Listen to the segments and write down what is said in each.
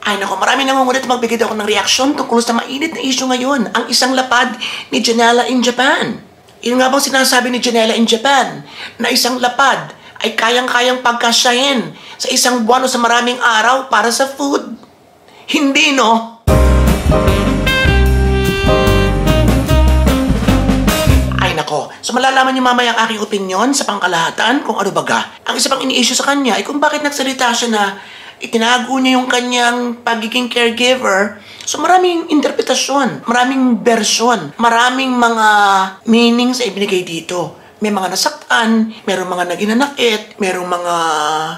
Ay nako, marami nangungulit magbigay ako ng reaksyon tungkol sa mainit na issue ngayon, ang isang lapad ni Janela in Japan. Yun nga bang sinasabi ni Janela in Japan, na isang lapad ay kayang-kayang pagkasyahin sa isang buwan o sa maraming araw para sa food? Hindi, no? Ay nako, so malalaman niyo mamaya ang aking opinion sa pangkalahatan kung ano baga. Ang isa pang ini-issue sa kanya ay kung bakit nagsalita siya na itinago niya yung kanyang pagiging caregiver. So maraming interpretasyon, maraming version, maraming mga meanings ay binigay dito. May mga nasaktan, merong mga naginanakit, merong mga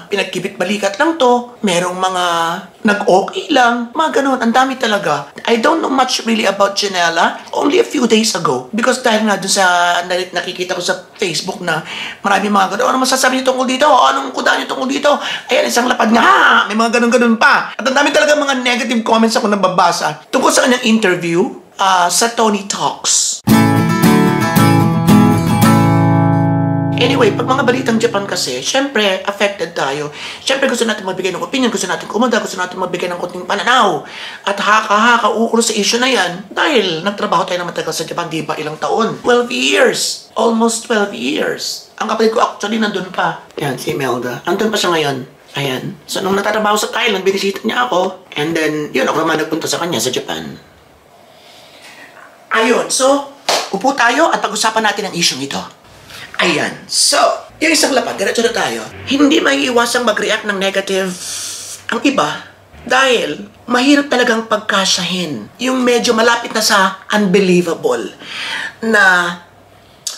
pinagkibit-balikat lang to, merong mga nag-okay lang, mga ganun, ang dami talaga. I don't know much really about Janela, only a few days ago. Because dahil nga doon sa nakikita ko sa Facebook na maraming mga ganun, ano masasabi niyo tungkol dito? Anong kuda niyo tungkol dito? Ayan, isang lapad nga, may mga ganun-ganun pa. At ang dami talaga mga negative comments ako nababasa tungkol sa kanyang interview sa Tony Talks. Anyway, pag mga balitang Japan kasi, syempre, affected tayo. Syempre, gusto natin magbigay ng opinion, gusto natin kumada, gusto natin magbigay ng kunting pananaw. At haka-ukol sa issue na yan, dahil nagtrabaho tayo na matagal sa Japan, di ba ilang taon? 12 years. Almost 12 years. Ang kapatid ko actually nandun pa. Yan, si Melda. Nandun pa siya ngayon. Ayan. So, nung natatrabaho sa Thailand, binisita niya ako. And then, yun, ako naman nagpunta sa kanya sa Japan. Ayun. So, upo tayo at pag-usapan natin ang issue ito. Ayan. So, yung isang lapad, diretso na tayo. Hindi maiiwasang mag-react ng negative ang iba dahil mahirap talagang pagkasyahin. Yung medyo malapit na sa unbelievable na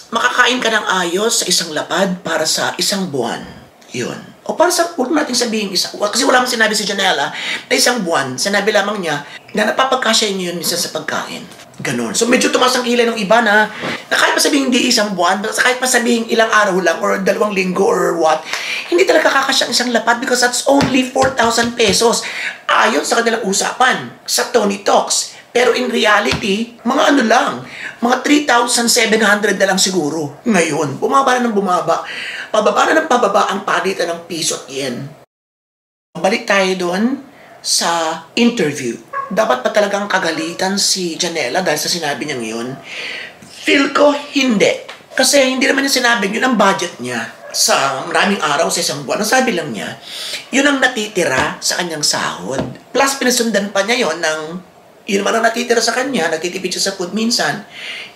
makakain ka ng ayos sa isang lapad para sa isang buwan. Yun. O para sa, huwag natin sabihin isang, kasi wala mang sinabi si Janela na isang buwan, sinabi lamang niya na napapagkasyahin niyo yun minsan sa pagkain. Ganon. So medyo tumaas ang kilay ng iba na kahit pa sabihin hindi isang buwan, kahit pa sabihin ilang araw lang or 2 linggo or what, hindi talaga kakasya isang lapad because that's only 4,000 pesos ayon sa kanilang usapan sa Tony Talks. Pero in reality, mga ano lang, mga 3,700 na lang siguro. Ngayon, bumaba na ng bumaba. Pababa na ng pababa ang palitan ng piso at yen. Balik tayo doon sa interview. Dapat pa talagang kagalitan si Janela dahil sa sinabi niya ngayon? Feel ko hindi. Kasi hindi naman niya sinabi, yun ang budget niya sa maraming araw sa isang buwan. Ang sabi lang niya, yun ang natitira sa kanyang sahod. Plus, pinasundan pa niya yun ng, yun naman ang natitira sa kanya, nagtitipid siya sa food minsan,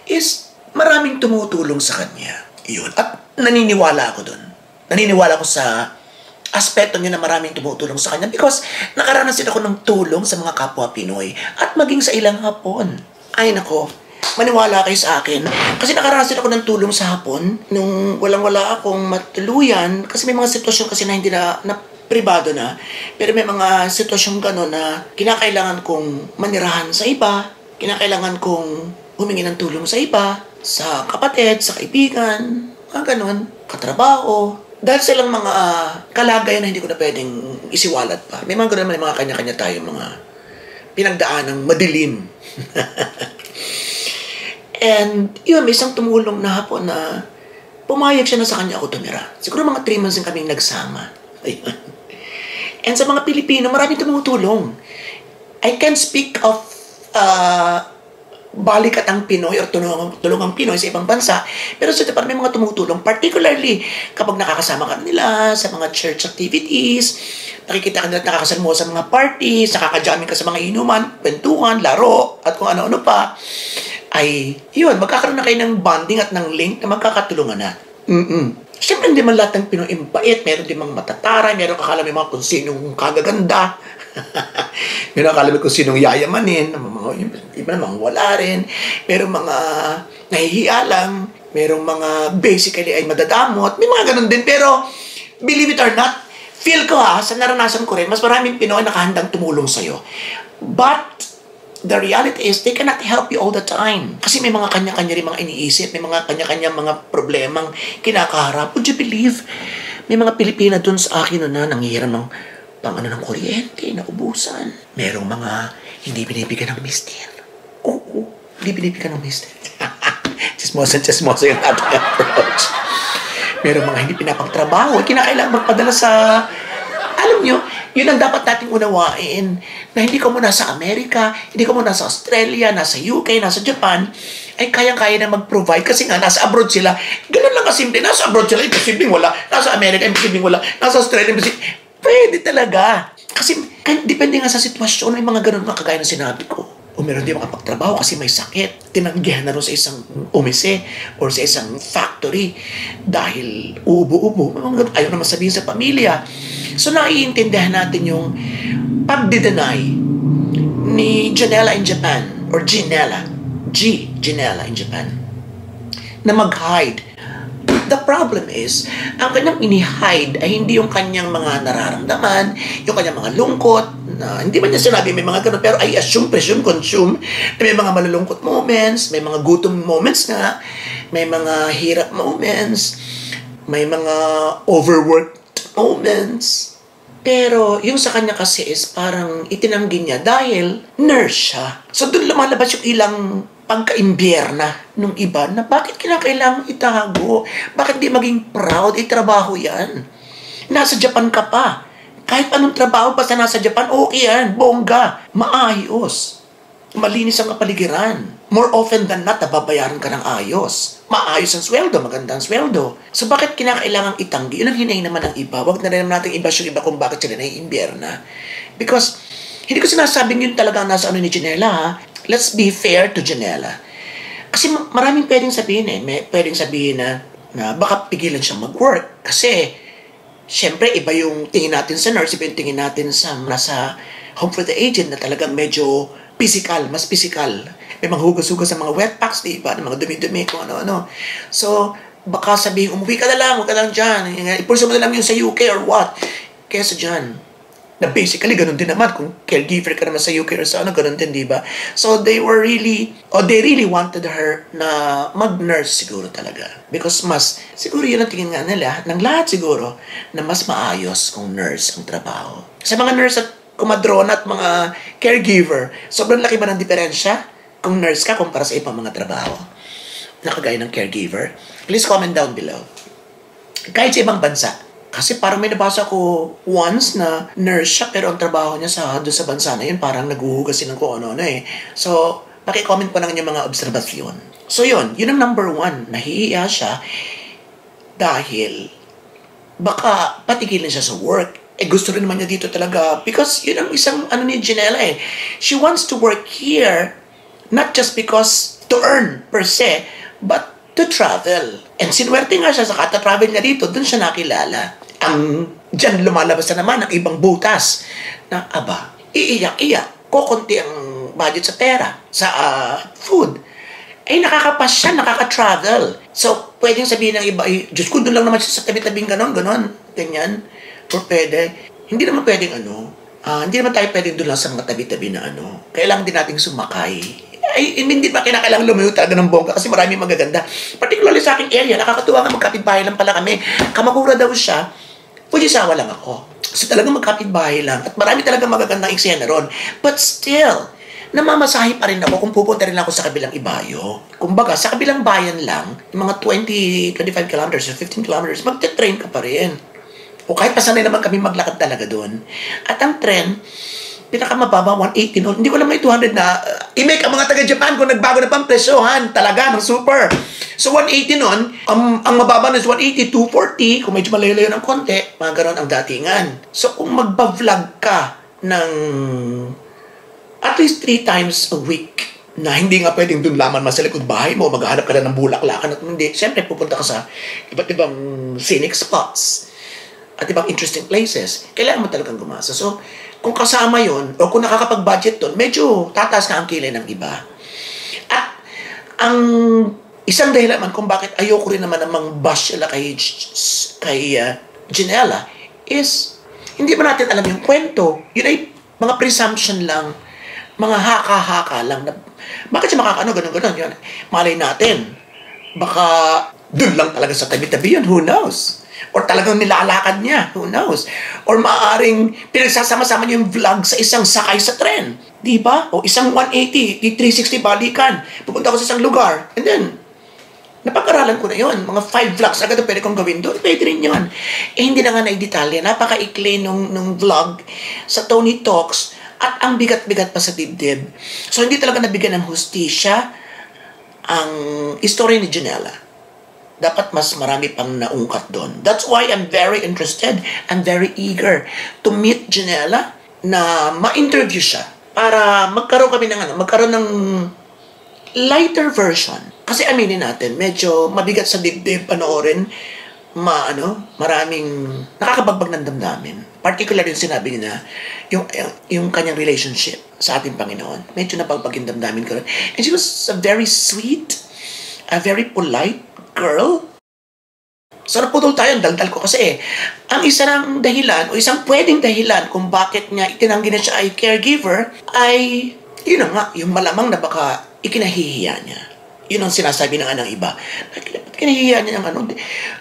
is maraming tumutulong sa kanya. Yun. At naniniwala ako dun. Naniniwala ko sa aspeto niya na maraming tumutulong sa kanya because nakaranas din ako ng tulong sa mga kapwa Pinoy at maging sa ilang Hapon. Ay nako, maniwala kayo sa akin. Kasi nakaranas din ako ng tulong sa Hapon nung walang-wala akong matuluyan kasi may mga sitwasyon kasi na hindi na pribado na. Pero may mga sitwasyon gano'n na kinakailangan kong manirahan sa iba, kinakailangan kong humingi ng tulong sa iba, sa kapatid, sa kaibigan, mga gano'n, katrabaho. Dahil silang mga kalagayan na hindi ko na pwedeng isiwalat pa. May mga gano'n naman, may mga kanya-kanya tayo, mga pinagdaanang madilim. And yun, may isang tumulong na Hapon na pumayag siya na sa kanya ako tumira. Siguro mga 3 months kaming nagsama. Ayun. And sa mga Pilipino, maraming tumutulong. I can speak of balikatang Pinoy or tulungang Pinoy sa ibang bansa. Pero sa Japan, may mga tumutulong. Particularly, kapag nakakasama ka nila sa mga church activities, nakikita ka nila at nakakasama mo sa mga parties, nakakajamming ka sa mga inuman, kwentuhan, laro, at kung ano-ano pa, ay, yun, magkakaroon na kayo ng bonding at ng link na magkakatulungan na. Siyempre, hindi man lahat ng Pinoy imbait. Meron din mga matataray, meron kakala may mga kung sinong kagaganda. Meron kakala may kung sinong yayamanin. Iba namang wala rin. Meron mga nahihiya lang. Meron mga basically ay madadamot. May mga ganun din. Pero, believe it or not, feel ko sa naranasan ko rin, mas maraming Pinoy nakahandang tumulong sa'yo. But, the reality is, they cannot help you all the time. Kasi may mga kanya-kanya rin mga iniisip, may mga kanya-kanya mga problemang kinakaharap. Would you believe? May mga Pilipina dun sa akin na nangihiram ng pang-ano ng kuryente, naubusan. Merong mga hindi binibigyan ng mister. Oo, hindi binibigyan ng mister. Chismosa yung ating approach. Merong mga hindi pinapagtrabaho, kinakailangan magpadala sa, alam mo Alam nyo, yun ang dapat nating unawain, na hindi ka muna sa Amerika, hindi ka muna sa Australia, nasa UK, nasa Japan, ay kayang-kaya na mag-provide kasi nga nasa abroad sila. Ganun lang kasimple. Nasa abroad sila, imposibleng wala. Nasa Amerika, imposibleng wala. Nasa Australia, imposibleng. Pwede talaga. Kasi depende nga sa sitwasyon, may mga ganun mga kagaya na sinabi ko. O meron din makapagtrabaho kasi may sakit. Tinanggihan na rin sa isang umise or sa isang factory dahil ubo-ubo. Ayaw naman sabihin sa pamilya. So naiintindihan natin yung pagdi-deny ni Janela in Japan or Ginela in Japan na mag-hide. The problem is, ang kanyang ini-hide ay hindi yung kanyang mga nararamdaman, yung kanyang mga lungkot, na hindi man niya sinabi may mga ganun, pero I assume, presume, consume, na may mga malulungkot moments, may mga gutom moments nga, may mga hirap moments, may mga overworked moments. Pero yung sa kanya kasi is parang itinanggi niya dahil nurse siya. So doon lumalabas yung ilang pagka-imbyerna nung iba na bakit kinakailangang itago? Bakit di maging proud? Trabaho yan. Nasa Japan ka pa. Kahit anong trabaho, basta nasa Japan, okay yan. Bongga. Maayos. Malinis ang kapaligiran. More often than not, nababayaran ka ng ayos. Maayos ang sweldo, maganda ang sweldo. So bakit kinakailangang itanggi? Yun ang hinahin naman ng iba. Huwag na rin natin iba yung iba kung bakit sila naiimbierna. Because, hindi ko sinasabing yun talaga nasa ano ni Janela, ha? Let's be fair to Janela. Kasi maraming pwedeng sabihin pwedeng sabihin na baka pigilan siyang mag-work. Kasi, syempre, iba yung tingin natin sa nurse, iba yung tingin natin sa nasa home for the aged na talagang medyo physical, mas physical. May mga hugas-hugas sa mga wet packs, diba? Mga dumi-dumi, kung ano-ano. So, baka sabihin, umuwi ka na lang, huwag ka lang dyan. Ipulsa mo na lang yung sa UK or what. Kesa dyan. Na basically, ganun din naman. Kung caregiver ka naman sa UK or sa ano, ganun din, diba? So, they really wanted her na mag-nurse siguro talaga. Because siguro yun ang tingin nga nila, ng lahat siguro, na mas maayos kung nurse ang trabaho. Sa mga nurse at kumadrona at mga caregiver, sobrang laki ba ng diferensya kung nurse ka kumpara sa ibang mga trabaho na kagaya ng caregiver? Please comment down below. Kahit sa ibang bansa. Kasi parang may nabasa ko once na nurse siya pero ang trabaho niya doon sa bansa na yun parang naguhugasin ng kung ano-ano eh. So, paki-comment po ng inyong mga obserbasyon. So yun ang number 1. Nahihiya siya dahil baka patigilin siya sa work. Gusto rin naman niya dito talaga because yun ang isang ni Janela eh. She wants to work here not just because to earn per se, but to travel. And sinuwerte nga siya sa kata-travel niya dito, dun siya nakilala. Diyan lumalabas na naman ang ibang butas na, iiyak-iyak, kukunti ang budget sa pera, sa food. Nakakapas siya, nakaka-travel. So, pwedeng sabihin ng iba, Diyos ko, dun lang naman siya sa tabi-tabing ganon, ganyan. Or pwede, hindi naman pwedeng hindi naman tayo pwedeng dun lang sa mga tabi-tabi na kailangan din nating sumakay. Hindi pa kinakailangan lumayo talaga ng bongga kasi marami magaganda. Particularly sa aking area, nakakatuwa nga magkapitbahay lang pala kami. Kamakura daw siya, Fujisawa lang ako. So talagang magkapitbahay lang. At marami talaga magagandang eksena ron. But still, namamasahe pa rin ako kung pupunta rin ako sa kabilang ibayo. Kumbaga, sa kabilang bayan lang, yung mga 20, 25 kilometers or 15 kilometers, magte-train ka pa rin. O kahit pasanay naman kami maglakad talaga doon. At ang tren, pinakamababa, 180 noon. Hindi ko lang may 200 na i-make ang mga taga-Japan kung nagbago na pang presyohan. Talaga, ng super. So, 180 noon, ang mababa na is 180, 240. Kung medyo malayo-layo ng konti, mga ganon ang datingan. So, kung magba-vlog ka ng at least 3 times a week, na hindi nga pwedeng dun laman sa likod bahay mo, maghahanap ka na ng bulaklakan at hindi. Siyempre, pupunta ka sa iba't ibang scenic spots at ibang interesting places. Kailangan mo talagang gumasa. So, kung kasama yon o kung nakakapag-budget doon, medyo tataas na ang kilay ng iba. At ang isang dahilan man kung bakit ayoko rin naman namang bash sila kay Janela is, hindi ba natin alam yung kwento. Yun ay mga presumption lang, mga haka-haka lang. Na, bakit siya makakano, ganun-ganun yun? Malay natin, baka doon lang talaga sa tabi-tabi yun, who knows? Or talagang nilalakad niya, who knows? Or maaaring pinagsasama-sama niya yung vlog sa isang sakay sa tren. Di ba? O isang 180, 360 balikan. Pupunta ko sa isang lugar. And then, Napag-aralan ko na yon. Mga 5 vlogs agad na pwede kong gawin doon. Pwede rin yun. Hindi na nga na-detalya. Napaka-ikli nung vlog sa Tony Talks at ang bigat-bigat pa sa dibdib. So, hindi talaga nabigyan ng hustisya ang istorya ni Janela. Dapat mas marami pang naungkat doon. That's why I'm very interested and very eager to meet Janela na ma-interview siya para magkaroon kami ng magkaroon ng lighter version. Kasi aminin natin, medyo mabigat sa dibdib panoorin, maraming nakakabagbag ng damdamin. Particular yung sinabi niya na yung kanyang relationship sa ating Panginoon. Medyo nabagbag yung damdamin ko. And she was a very sweet, a very polite girl. So naputol tayo, ang daldal ko kasi ang isa ng dahilan o isang pwedeng dahilan kung bakit niya itinanggi na siya ay caregiver ay yun na nga, yung malamang na baka ikinahihiya niya. Yun ang sinasabi ng iba. Kinahihiya niya ng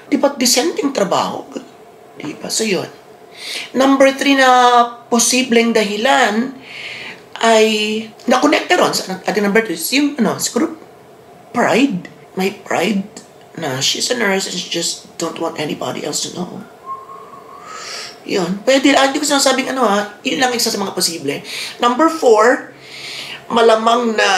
di ba dissenting trabaho? Di ba? So yun. Number 3 na posibleng dahilan ay na-connecta ron sa ating number 2 yung siguro pride. May pride na she's a nurse and she just don't want anybody else to know. Yun. Pwede, hindi ko sinasabing yun lang isa sa mga posible. Number 4, malamang na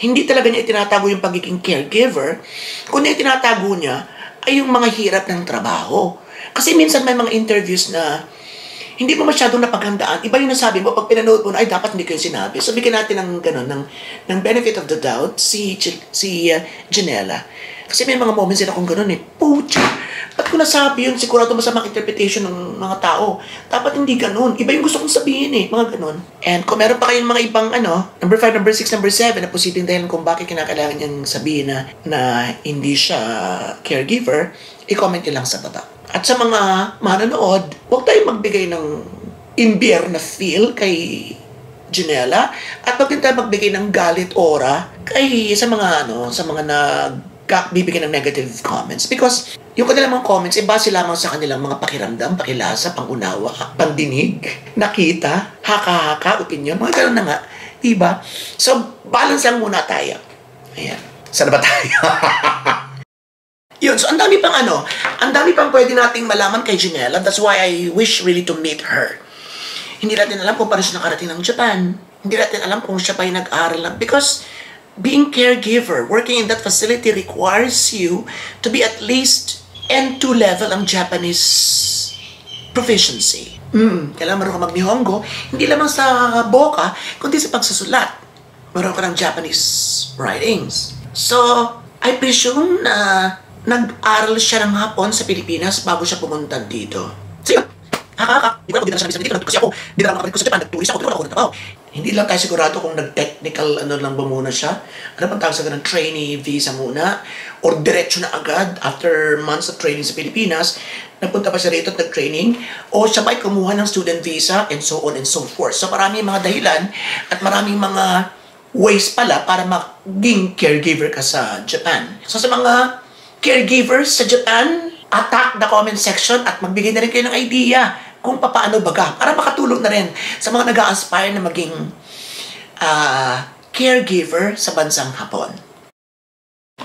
hindi talaga niya itinatago yung pagiging caregiver, kundi itinatago niya ay yung mga hirap ng trabaho. Kasi minsan may mga interviews na hindi mo masyadong napaghandaan. Iba yung nasabi mo, pag pinanood mo na, ay dapat hindi kayo sinabi. So bigyan natin ng benefit of the doubt si Janela. Kasi may mga moments din akong ganun pucha, ba't ko nasabi yun? Sigurado masamang interpretation ng mga tao. Dapat hindi ganun. Iba yung gusto kong sabihin mga ganun. And kung meron pa kayong mga ibang number 5, number 6, number 7, na posibleng dahilan kung bakit kinakailangan niyang sabihin na hindi siya caregiver, i-comment nyo lang sa baba. At sa mga manonood, huwag tayong magbigay ng imbier na feel kay Janela at huwag din tayo magbigay ng galit aura sa mga bibigyan ng negative comments because yung kanilang mga comments base lamang sa kanilang mga pakiramdam, pakilasa, pangunawa, pandinig, nakita, haka-haka, opinion, mga gano'n na nga, diba? So, balance lang muna tayo. Ayan. Saan ba tayo? Yun, so ang dami pang pwede nating malaman kay Janela. That's why I wish really to meet her. Hindi natin alam kung paano siya nakarating ng Japan. Hindi natin alam kung siya pa'y nag-aaral lang because being caregiver, working in that facility requires you to be at least N2 level ang Japanese proficiency. Kailangan marunong ka mag-Nihongo, hindi lamang sa boka, kundi sa pagsusulat. Marunong ka ng Japanese writings. So, I presume na nag-aral siya ng hapon sa Pilipinas bago siya pumunta dito. So, yun. Di ba ako, di na siya dito, nagturo kasi ako, di na ako nakapit ko sa Japan, nagturis ako, di ako nagtapaw. Hindi lang tayo sigurado kung nag-technical lang ba muna siya. Ano bang tawag sa ganun? Trainee visa muna? Or diretso na agad after months of training sa Pilipinas, nagpunta pa siya rito at nag-training? O siya ba'y kumuha ng student visa? And so on and so forth. So maraming mga dahilan at maraming mga ways pala para maging caregiver ka sa Japan. So sa mga caregivers sa Japan, attack the comment section at magbigay na rin kayo ng idea kung paano baga para makatulong na rin sa mga nag-a-aspire na maging caregiver sa bansang Hapon.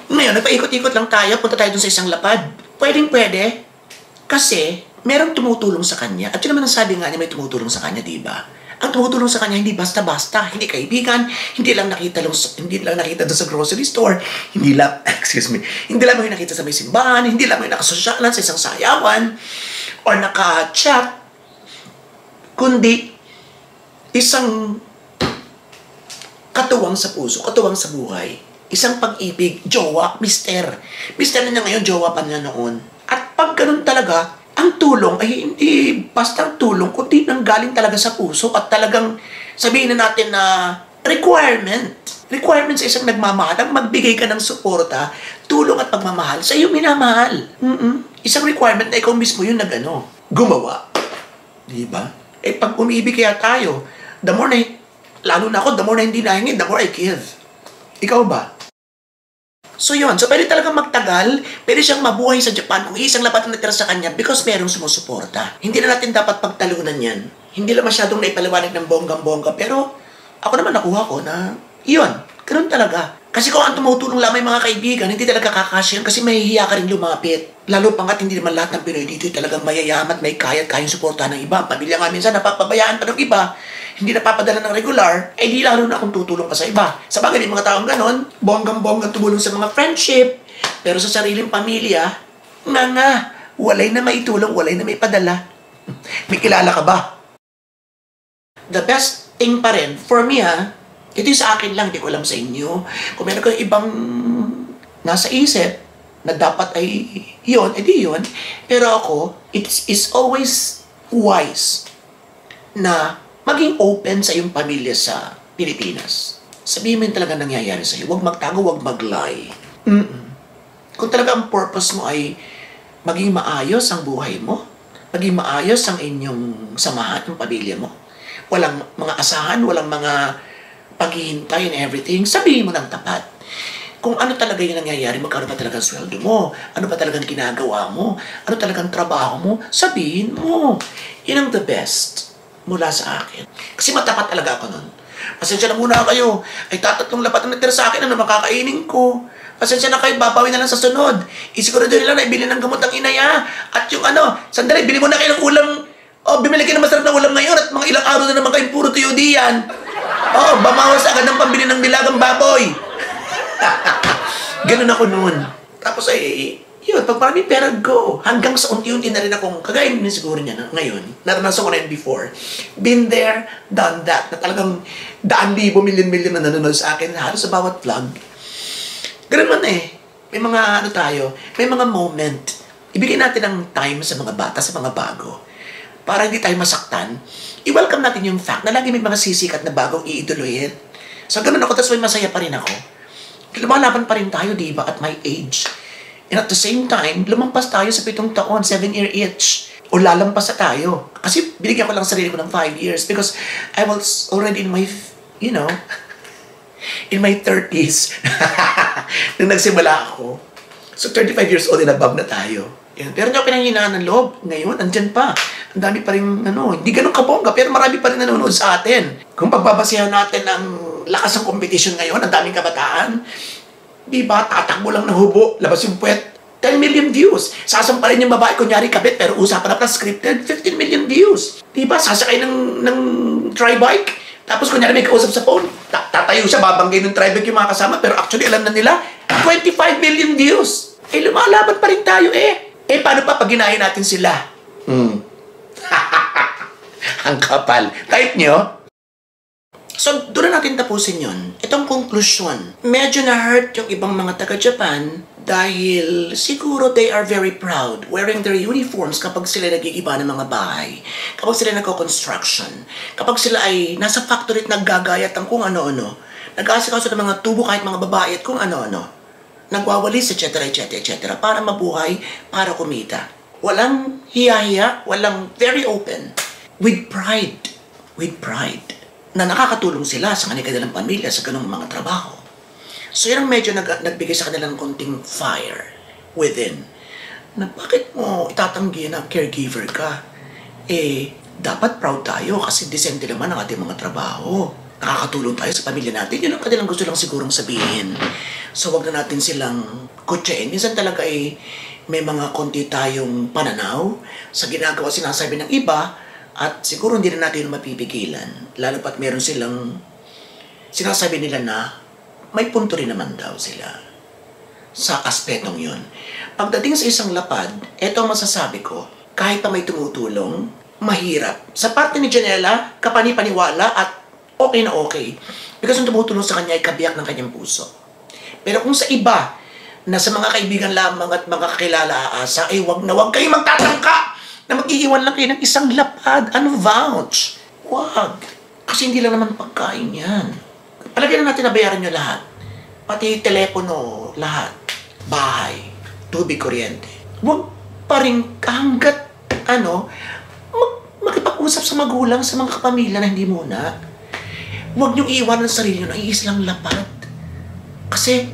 Ngayon, nagpaikot-ikot lang tayo, punta tayo dun sa isang lapad. Pwedeng-pwede kasi merong tumutulong sa kanya. At yun naman ang sabi nga niya, may tumutulong sa kanya, di ba? Ang tumutulong sa kanya hindi basta-basta, hindi kaibigan, hindi lang nakita doon sa grocery store, hindi lang yung nakita sa may simbahan, hindi lang yung nakasosyalan sa isang sayawan or naka-chat, kundi isang katuwang sa puso, katuwang sa buhay, isang pag-ibig, jowa, mister na niya ngayon, jowa pa niya noon. At pag ganun talaga, ang tulong ay hindi basta tulong, kundi nanggaling talaga sa puso at talagang sabihin na natin na requirement sa isang nagmamahal, ang magbigay ka ng suporta, tulong at pagmamahal sa iyong minamahal. Isang requirement na ikaw mismo yung gumawa. Diba? Pag umiibig kaya tayo, lalo na ako, the more na hindi nahingi, the more I give. Ikaw ba? So yun, so pwede talagang magtagal, pwede siyang mabuhay sa Japan kung isang lapat na natira sa kanya because merong sumusuporta. Hindi na natin dapat pagtalunan yan. Hindi lang masyadong naipaliwanag ng bonggang-bongga, pero ako naman nakuha ko na, yun, ganun talaga. Kasi kung ang tumutulong lamang yung mga kaibigan, hindi talaga kakasya yun kasi mahihiya ka rin lumapit. Lalo pa nga't hindi naman lahat ng Pinoy dito talagang mayayaman, may kayang suportahan ng iba. Pamilya nga minsan napapabayaan pa ng iba, hindi napapadala ng regular, eh di lalo na kung tutulong ka sa iba. Sa bagay, may mga taong ganon, bonggang-bonggang tumulong sa mga friendship, pero sa sariling pamilya, walay na maitulong, walay na may padala. May kilala ka ba? The best thing pa rin, for me ito yung sa akin lang, di ko alam sa inyo. Kung meron kang ibang nasa isip na dapat ay yun, edi yun. Pero ako, it is always wise na maging open sa iyong pamilya sa Pilipinas. Sabihin mo yung talaga nangyayari sa iyo. Huwag magtago, huwag mag-lie. Kung talaga ang purpose mo ay maging maayos ang buhay mo, maging maayos ang inyong samahan, ng pamilya mo, walang mga asahan, walang mga paghihintay and everything, sabihin mo ng tapat. Kung ano talaga yung nangyayari, magkano ba talagang sweldo mo? Ano ba talagang ginagawa mo? Ano talagang trabaho mo? Sabihin mo. Yun ang the best mula sa akin. Kasi matapat talaga ako nun. Pasensya na muna kayo. Ay tatatlong lapat na natira sa akin, ano makakainin ko? Pasensya na kayo, babawi na lang sa sunod. Isigurado nila na ibili ng gamot ng inaya. At yung sandali, bili mo na kayo ng ulam. Bimili kayo ng masarap na ulam ngayon at mga ilang araw na naman kayong puro tuyo diyan. Bamawas agad ng pambili ng nilagang baboy. Ganun ako noon. Tapos yun, pag maraming pera, go. Hanggang sa unti-unti na rin akong, kagaya din siguro niya ngayon, naranasan ko na yun before. Been there, done that. Na talagang daan-libo, milyon-milyon na nanonood sa akin, halos sa bawat vlog. Ganun man may mga may mga moment. Ibigay natin ang time sa mga bata, sa mga bago. Para hindi tayo masaktan, i-welcome natin yung fact na lagi may mga sisikat na bagong iidolohin. So, ganun ako, tas may masaya pa rin ako. Lumalaban pa rin tayo, di ba, at my age. And at the same time, lumampas tayo sa 7 taon, 7 year each. O lalampas na tayo. Kasi binigyan ko lang sarili ko ng 5 years because I was already in my, in my 30s. Nung nagsimula ako. So, 35 years old and above na tayo. Yan. Pero hindi ako pinanghinaan ng loob. Ngayon, andyan pa. Ang dami pa rin, hindi ganun kabongga, pero marami pa rin nanonood sa atin. Kung pagbabasihan natin ang lakas ng competition ngayon, ang daming kabataan, di ba, tatakbo lang ng hubo, labas yung puwet, 10 million views. Sasampalin yung babae, kunyari kabit, pero usapan na scripted, 15 million views. Di ba, sasakay ng tri-bike, tapos kunyari may kausap sa phone, tatayo siya, babanggay ng tri-bike yung mga kasama, pero actually alam na nila, 25 million views. Lumalaban pa rin tayo paano pa pag ginahin natin sila? Ang kapal. Type nyo? So, doon na natin tapusin yun. Itong conclusion. Medyo na-hurt yung ibang mga taga-Japan dahil siguro they are very proud wearing their uniforms kapag sila nagigiba ng mga bahay, kapag sila nagko-construction, kapag sila ay nasa factory at naggagayat ng kung ano-ano, nag-aasikaso ng mga tubo kahit mga babae at kung ano-ano, nagwawalis, etc., para mabuhay, para kumita. Walang hiya-hiya, walang very open. With pride, na nakakatulong sila sa kanilang pamilya sa ganung mga trabaho. So yan ang medyo nagbigay sa kanilang konting fire within. Na bakit mo itatanggi na caregiver ka? Dapat proud tayo kasi decente naman ang ating mga trabaho. Nakakatulong tayo sa pamilya natin. Yun ang kanilang gusto lang sigurong sabihin. So, wag na natin silang kutsain. Minsan talaga may mga konti tayong pananaw sa ginagawa sinasabi ng iba at siguro hindi na natin mapipigilan. Lalo pat meron silang sinasabi nila na may punto rin naman daw sila sa aspetong yun. Pagdating sa isang lapad, eto ang masasabi ko, kahit pa may tumutulong, mahirap. Sa parte ni Janela, kapani-paniwala at okay na okay. Because ang tumutulong sa kanya ay kabiyak ng kanyang puso. Pero kung sa iba, na sa mga kaibigan lamang at mga kakilala aasa, wag kayong magtatangka na mag-iiwan lang kayo ng isang lapad. Vouch? Wag. Kasi hindi lang naman pagkain yan. Palagyan na natin na bayaran nyo lahat. Pati telepono, lahat. Bahay, tubig, kuryente. Wag pa rin hanggat, makipag-usap sa magulang, sa mga kapamilya na hindi muna. Huwag niyong iiwanan sa sarili nyo na iislang lapad. Kasi,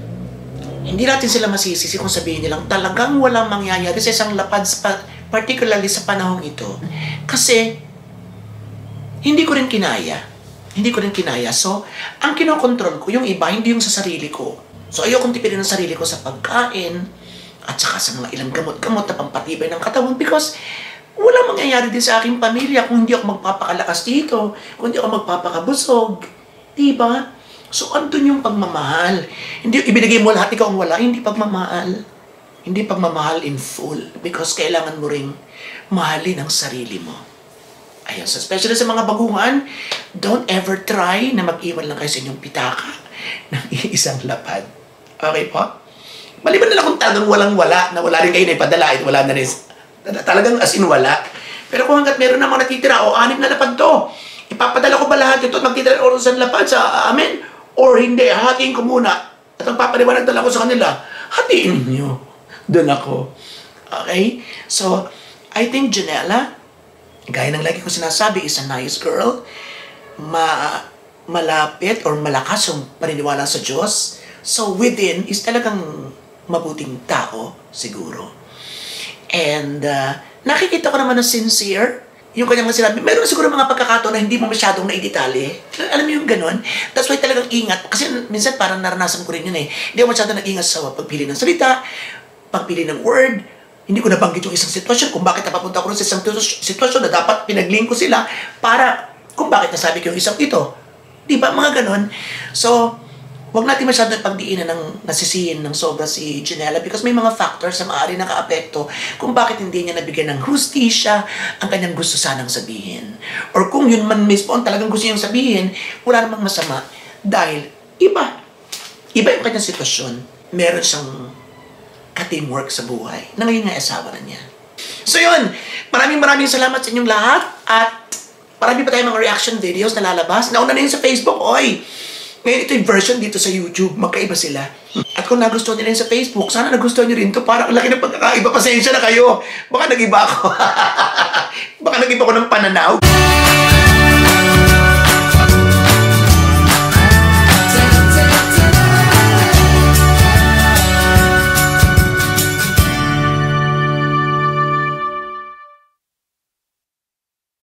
hindi natin sila masisisi kung sabihin nilang talagang walang mangyayari sa isang lapad, particularly sa panahong ito. Kasi, hindi ko rin kinaya. So, ang kinokontrol ko, yung iba, hindi yung sa sarili ko. So ayokong tipirin ang sarili ko sa pagkain at saka sa mga ilang gamot-gamot na pampatibay ng katawan because walang mangyayari din sa aking pamilya kung hindi ako magpapakalakas dito, kung hindi ako magpapakabusog. Diba? So andun yung pagmamahal. Hindi ibinigay mo lahat, ikaw ang wala, hindi pagmamahal. Hindi pagmamahal in full because kailangan mo ring mahalin ang sarili mo. Ayun, so especially sa mga baguhan, don't ever try na mag-iwan lang kayo sa inyong pitaka ng isang lapad. Okay po? Maliban na lang kung talagang walang-wala, na wala rin kayo na ipadala, wala na rin, talagang as in wala. Pero kung hanggat meron namang natitira, o 6 na lapad to, ipapadala ko ba lahat ito at magtitira oras sa lapad sa amin? Or hindi, hahatiin ko muna at ang papaliwanag dala ko sa kanila, hatiin ninyo. Doon ako. Okay? So, I think Janela, gaya ng lagi ko sinasabi, is a nice girl. Malapit or malakas yung paniniwala sa Diyos. So, within is talagang mabuting tao, siguro. And, nakikita ko naman na sincere. Yung kanyang mga sinabi, meron siguro mga pagkakataon na hindi mo masyadong naidetalye. Alam mo yung ganun? That's why talagang ingat. Kasi minsan parang naranasan ko rin yun eh. Hindi ako masyadong nag-ingat sa pagpili ng salita, pagpili ng word. Hindi ko nabanggit yung isang sitwasyon kung bakit napapunta ko rin sa isang sitwasyon na dapat pinag-link ko sila para kung bakit nasabi ko yung isang ito. Di ba? Mga ganun. So, huwag natin masyadong pagdiinan ng nasisihin ng sobra si Janela because may mga factors na maaari nakaapekto kung bakit hindi niya nabigyan ng hustisya ang kanyang gusto sanang sabihin. Or kung yun man mismo ang talagang gusto niyang sabihin, wala namang masama dahil iba yung kanyang sitwasyon. Meron siyang ka-teamwork sa buhay na ngayon nga asawa na niya. So yun, maraming salamat sa inyong lahat at marami pa tayong mga reaction videos na lalabas. Nauna na yun sa Facebook, oy! Ngayon ito yung version dito sa YouTube, magkaiba sila. At kung nagustuhan nila yun sa Facebook, sana nagustuhan nyo rin ito. Parang ang laki ng pagkakaiba, pasensya na kayo. Baka nag-iba ako. Baka nag-iba ko ng pananaw.